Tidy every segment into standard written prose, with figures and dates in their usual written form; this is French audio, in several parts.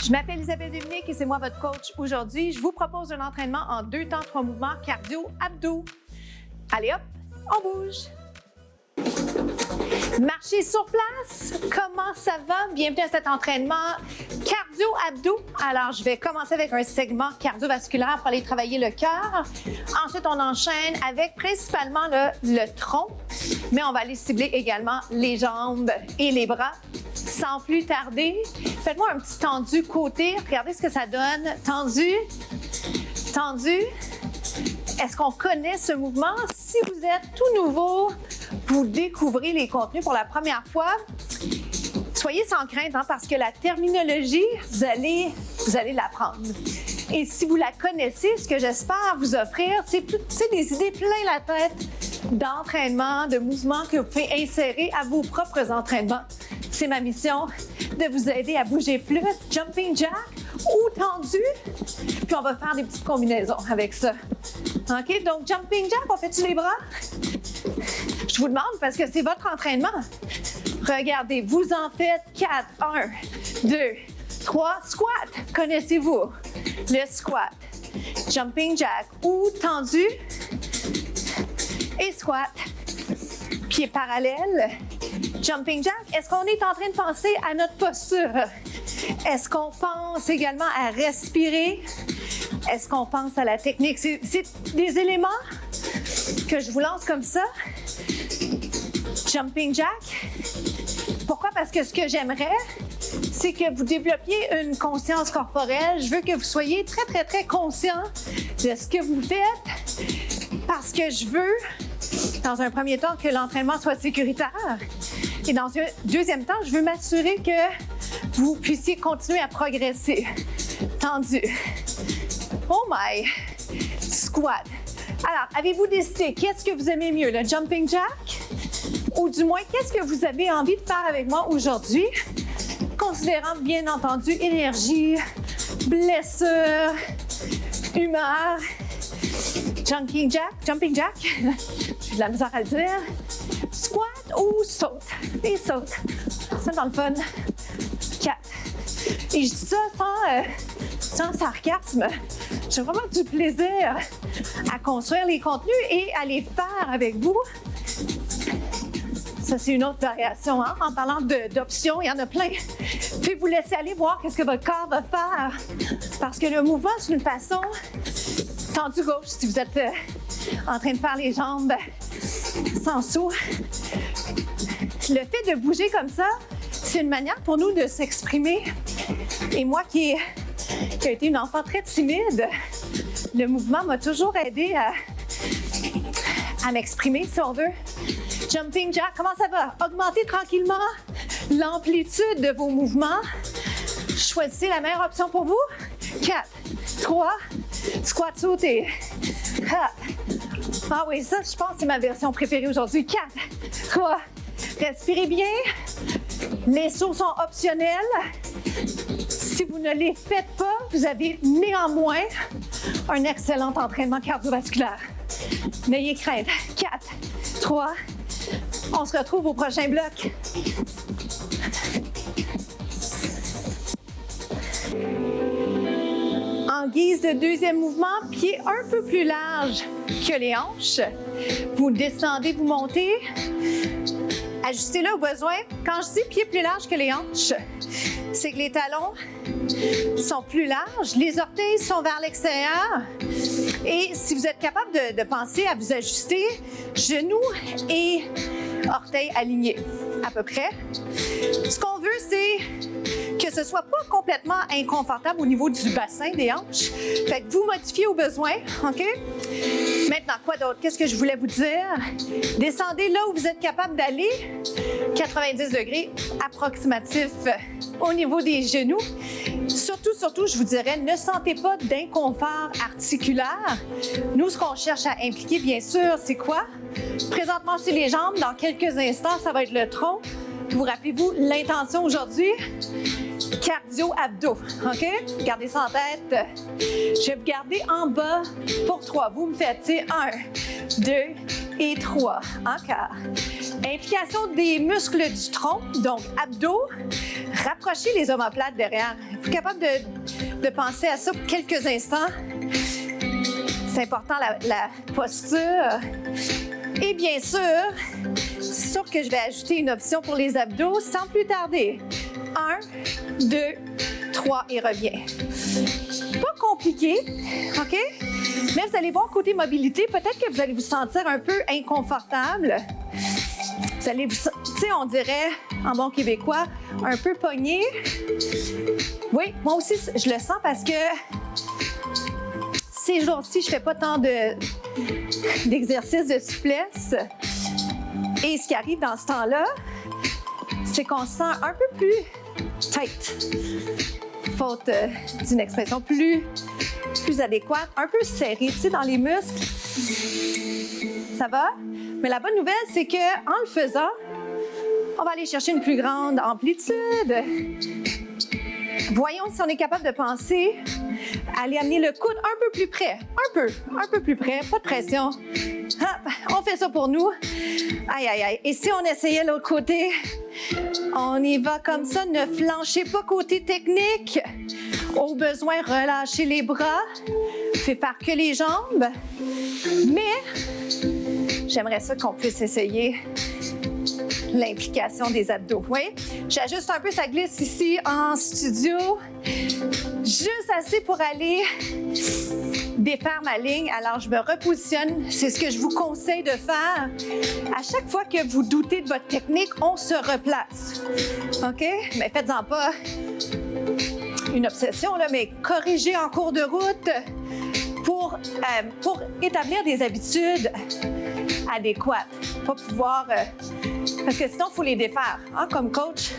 Je m'appelle Isabelle Dominique et c'est moi votre coach aujourd'hui. Je vous propose un entraînement en 2 temps, 3 mouvements cardio-abdos. Allez hop, on bouge! Marchez sur place, comment ça va? Bienvenue à cet entraînement cardio-abdos. Alors, je vais commencer avec un segment cardiovasculaire pour aller travailler le cœur. Ensuite, on enchaîne avec principalement le tronc, mais on va aller cibler également les jambes et les bras. Sans plus tarder, faites-moi un petit tendu côté. Regardez ce que ça donne. Tendu, tendu. Est-ce qu'on connaît ce mouvement? Si vous êtes tout nouveau, vous découvrez les contenus pour la première fois, soyez sans crainte parce que la terminologie, vous allez l'apprendre. Et si vous la connaissez, ce que j'espère vous offrir, c'est des idées plein la tête d'entraînement, de mouvements que vous pouvez insérer à vos propres entraînements. C'est ma mission de vous aider à bouger plus, jumping jack ou tendu, puis on va faire des petites combinaisons avec ça. OK? Donc, jumping jack, on fait-tu les bras? Je vous demande parce que c'est votre entraînement. Regardez, vous en faites 4. 1, 2, 3. Squat. Connaissez-vous le squat? Jumping jack ou tendu et squat. Pieds parallèles. Jumping jack. Est-ce qu'on est en train de penser à notre posture? Est-ce qu'on pense également à respirer? Est-ce qu'on pense à la technique? C'est des éléments que je vous lance comme ça. Jumping jack. Pourquoi? Parce que ce que j'aimerais, c'est que vous développiez une conscience corporelle. Je veux que vous soyez très, très, très conscient de ce que vous faites parce que je veux, dans un premier temps, que l'entraînement soit sécuritaire. Et dans un deuxième temps, je veux m'assurer que vous puissiez continuer à progresser. Tendu. Oh my! Squat. Alors, avez-vous décidé qu'est-ce que vous aimez mieux, le jumping jack? Ou du moins, qu'est-ce que vous avez envie de faire avec moi aujourd'hui? Considérant bien entendu énergie, blessure, humeur. Jumping jack, j'ai de la misère à le dire. Squat ou saute. Et saute. Ça dans le fun. 4. Et je dis ça sans sarcasme. J'ai vraiment du plaisir à construire les contenus et à les faire avec vous. Ça, c'est une autre variation. En parlant d'options, il y en a plein. Puis vous laissez aller voir qu'est-ce que votre corps va faire. Parce que le mouvement, c'est une façon tendu gauche si vous êtes en train de faire les jambes sans saut. Le fait de bouger comme ça, c'est une manière pour nous de s'exprimer. Et moi qui a été une enfant très timide, le mouvement m'a toujours aidé à m'exprimer, si on veut. Jumping jack, comment ça va? Augmentez tranquillement l'amplitude de vos mouvements. Choisissez la meilleure option pour vous. 4, 3, squat sauté. Ah oui, ça, je pense que c'est ma version préférée aujourd'hui. 4, 3, respirez bien. Les sauts sont optionnels. Si vous ne les faites pas, vous avez néanmoins un excellent entraînement cardiovasculaire. N'ayez crainte. 4, 3, on se retrouve au prochain bloc. En guise de deuxième mouvement, pied un peu plus large que les hanches. Vous descendez, vous montez. Ajustez-le au besoin. Quand je dis pied plus large que les hanches, c'est que les talons sont plus larges, les orteils sont vers l'extérieur. Et si vous êtes capable de penser à vous ajuster, genoux et orteils alignés à peu près. Ce qu'on veut, c'est que ce soit pas complètement inconfortable au niveau du bassin des hanches. Fait que vous modifiez au besoin, OK? Maintenant, quoi d'autre? Qu'est-ce que je voulais vous dire? Descendez là où vous êtes capable d'aller. 90 degrés approximatif au niveau des genoux. Surtout, je vous dirais, ne sentez pas d'inconfort articulaire. Nous, ce qu'on cherche à impliquer, bien sûr, c'est quoi? Présentement, c'est les jambes. Dans quelques instants, ça va être le tronc. Vous rappelez-vous l'intention aujourd'hui? Cardio-abdos, OK? Gardez ça en tête. Je vais vous garder en bas pour 3. Vous me faites, 1, 2, et 3. Encore. Implication des muscles du tronc, donc abdos. Rapprochez les omoplates derrière. Vous êtes capable de penser à ça pour quelques instants. C'est important, la posture. Et bien sûr, c'est sûr que je vais ajouter une option pour les abdos sans plus tarder. 1, 2, 3 et reviens. Pas compliqué, OK? Mais vous allez voir côté mobilité, peut-être que vous allez vous sentir un peu inconfortable. Vous allez vous, tu sais, on dirait, en bon québécois, un peu pogné. Oui, moi aussi, je le sens parce que ces jours-ci, je ne fais pas tant d'exercices de souplesse. Et ce qui arrive dans ce temps-là, c'est qu'on se sent un peu plus tight. Faute d'une expression plus adéquate, un peu serré, tu sais, dans les muscles. Ça va? Mais la bonne nouvelle, c'est qu'en le faisant, on va aller chercher une plus grande amplitude. Voyons si on est capable de penser à aller amener le coude un peu plus près. Un peu plus près, pas de pression. Hop, on fait ça pour nous. Aïe, aïe, aïe. Et si on essayait l'autre côté? On y va comme ça, ne flanchez pas côté technique. Au besoin, relâchez les bras. Faites pas que les jambes. Mais j'aimerais ça qu'on puisse essayer l'implication des abdos. Oui? J'ajuste un peu, ça glisse ici en studio. Juste assez pour aller défaire ma ligne. Alors, je me repositionne. C'est ce que je vous conseille de faire. À chaque fois que vous doutez de votre technique, on se replace. OK? Mais faites-en pas une obsession, là, mais corrigez en cours de route pour établir des habitudes adéquates. Pas pouvoir... parce que sinon, il faut les défaire. Hein, comme coach,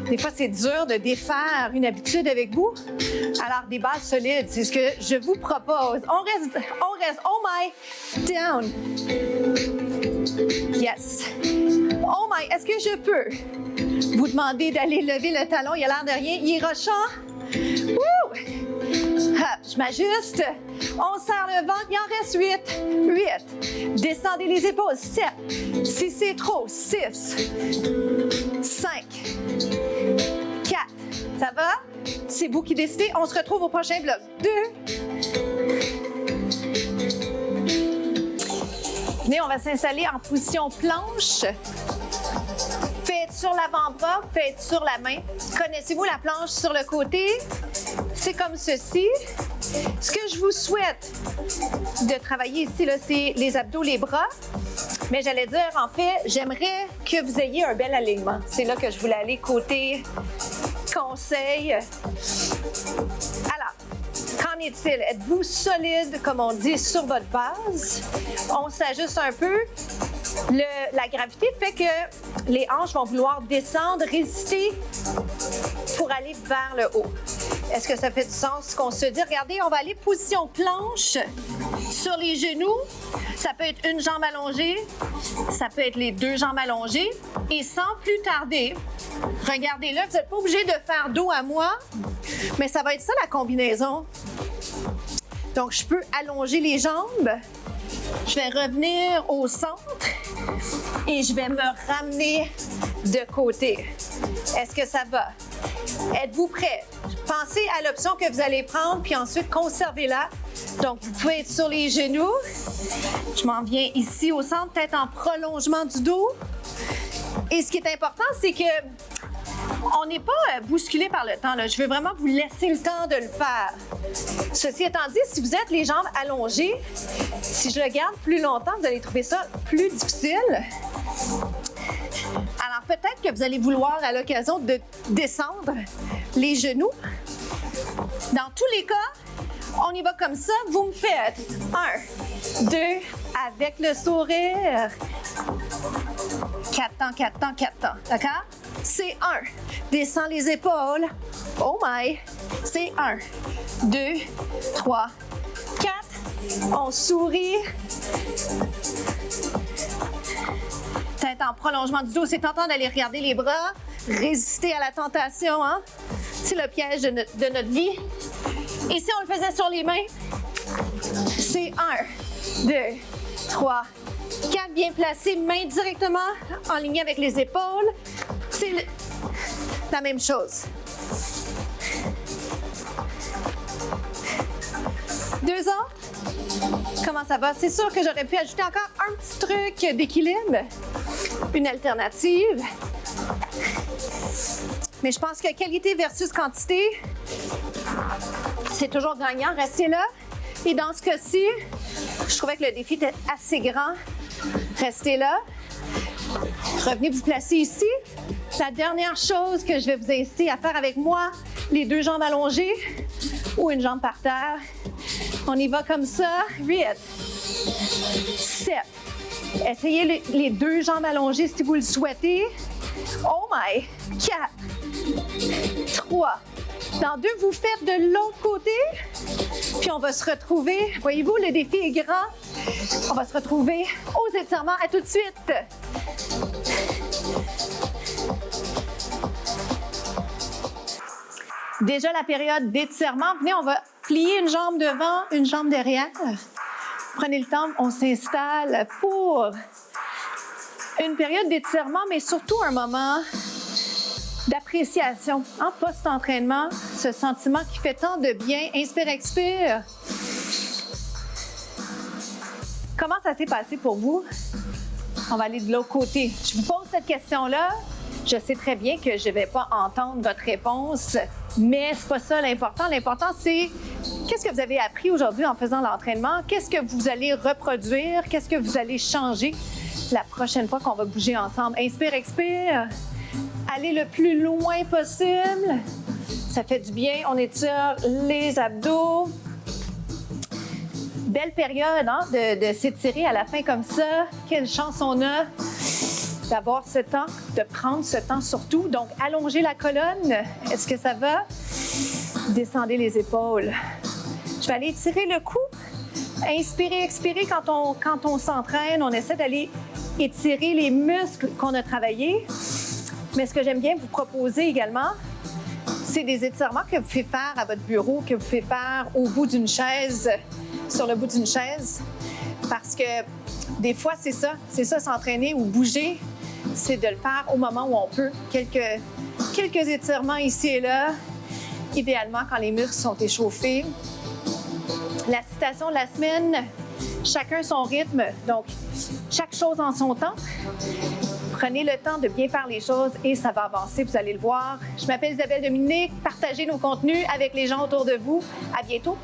des fois, c'est dur de défaire une habitude avec vous. Alors, des bases solides, c'est ce que je vous propose. On reste, oh my, down. Yes. Oh my, est-ce que je peux vous demander d'aller lever le talon? Il a l'air de rien. Il est rochant. Wouh! Hop, je m'ajuste. On serre le ventre. Il en reste 8. Descendez les épaules. 7. Si c'est trop, 6. 5. 4. Ça va? C'est vous qui décidez. On se retrouve au prochain bloc. 2. Venez, on va s'installer en position planche. Faites sur l'avant-bras, faites sur la main. Connaissez-vous la planche sur le côté? C'est comme ceci. Ce que je vous souhaite de travailler ici, là, c'est les abdos, les bras. Mais j'allais dire, en fait, j'aimerais que vous ayez un bel alignement. C'est là que je voulais aller côté conseil. Alors, qu'en est-il? Êtes-vous solide, comme on dit, sur votre base? On s'ajuste un peu. La gravité fait que les hanches vont vouloir descendre, résister pour aller vers le haut. Est-ce que ça fait du sens ce qu'on se dit? Regardez, on va aller position planche sur les genoux. Ça peut être une jambe allongée, ça peut être les 2 jambes allongées. Et sans plus tarder, regardez là, vous n'êtes pas obligé de faire dos à moi, mais ça va être ça la combinaison. Donc, je peux allonger les jambes. Je vais revenir au centre et je vais me ramener de côté. Est-ce que ça va? Êtes-vous prêts? Pensez à l'option que vous allez prendre, puis ensuite conservez-la. Donc, vous pouvez être sur les genoux. Je m'en viens ici au centre, peut-être en prolongement du dos. Et ce qui est important, c'est que on n'est pas bousculé par le temps, là. Je veux vraiment vous laisser le temps de le faire. Ceci étant dit, si vous êtes les jambes allongées, si je le garde plus longtemps, vous allez trouver ça plus difficile. Alors, peut-être que vous allez vouloir, à l'occasion, de descendre les genoux. Dans tous les cas, on y va comme ça. Vous me faites 1, 2, avec le sourire. 4 temps, 4 temps, 4 temps. D'accord? C'est 1. Descends les épaules. Oh my. C'est 1, 2, 3, 4. On sourit. Tête en prolongement du dos. C'est tentant d'aller regarder les bras. Résister à la tentation, hein? C'est le piège de notre vie. Et si on le faisait sur les mains? C'est 1, 2, 3, 4. bien placé, mains directement en ligne avec les épaules. C'est la même chose. 2 ans? Comment ça va? C'est sûr que j'aurais pu ajouter encore un petit truc d'équilibre, une alternative. Mais je pense que qualité versus quantité, c'est toujours gagnant. Restez là. Et dans ce cas-ci, je trouvais que le défi était assez grand. Restez là. Revenez vous placer ici. La dernière chose que je vais vous inciter à faire avec moi, les 2 jambes allongées ou une jambe par terre. On y va comme ça. 8, 7. Essayez les 2 jambes allongées si vous le souhaitez. Oh my! 4, 3. Dans 2, vous faites de l'autre côté. Puis on va se retrouver. Voyez-vous, le défi est grand. On va se retrouver aux étirements. À tout de suite. Déjà la période d'étirement. Venez, on va plier une jambe devant, une jambe derrière. Prenez le temps, on s'installe pour une période d'étirement, mais surtout un moment d'appréciation. En post-entraînement, ce sentiment qui fait tant de bien. Inspire, expire. Comment ça s'est passé pour vous? On va aller de l'autre côté. Je vous pose cette question-là. Je sais très bien que je ne vais pas entendre votre réponse, mais c'est pas ça l'important. L'important, c'est qu'est-ce que vous avez appris aujourd'hui en faisant l'entraînement? Qu'est-ce que vous allez reproduire? Qu'est-ce que vous allez changer la prochaine fois qu'on va bouger ensemble? Inspire, expire. Allez le plus loin possible. Ça fait du bien. On étire les abdos. Belle période hein, de s'étirer à la fin comme ça. Quelle chance on a d'avoir ce temps, de prendre ce temps surtout. Donc, allongez la colonne. Est-ce que ça va? Descendez les épaules. Je vais aller étirer le cou. Inspirez, expirez. Quand on s'entraîne, on essaie d'aller étirer les muscles qu'on a travaillés. Mais ce que j'aime bien vous proposer également, c'est des étirements que vous pouvez faire à votre bureau, que vous pouvez faire au bout d'une chaise, sur le bout d'une chaise. Parce que des fois, c'est ça s'entraîner ou bouger, c'est de le faire au moment où on peut. Quelques étirements ici et là, idéalement quand les muscles sont échauffés. La citation de la semaine, chacun son rythme, donc chaque chose en son temps. Prenez le temps de bien faire les choses et ça va avancer, vous allez le voir. Je m'appelle Isabelle Dominique, partagez nos contenus avec les gens autour de vous. À bientôt!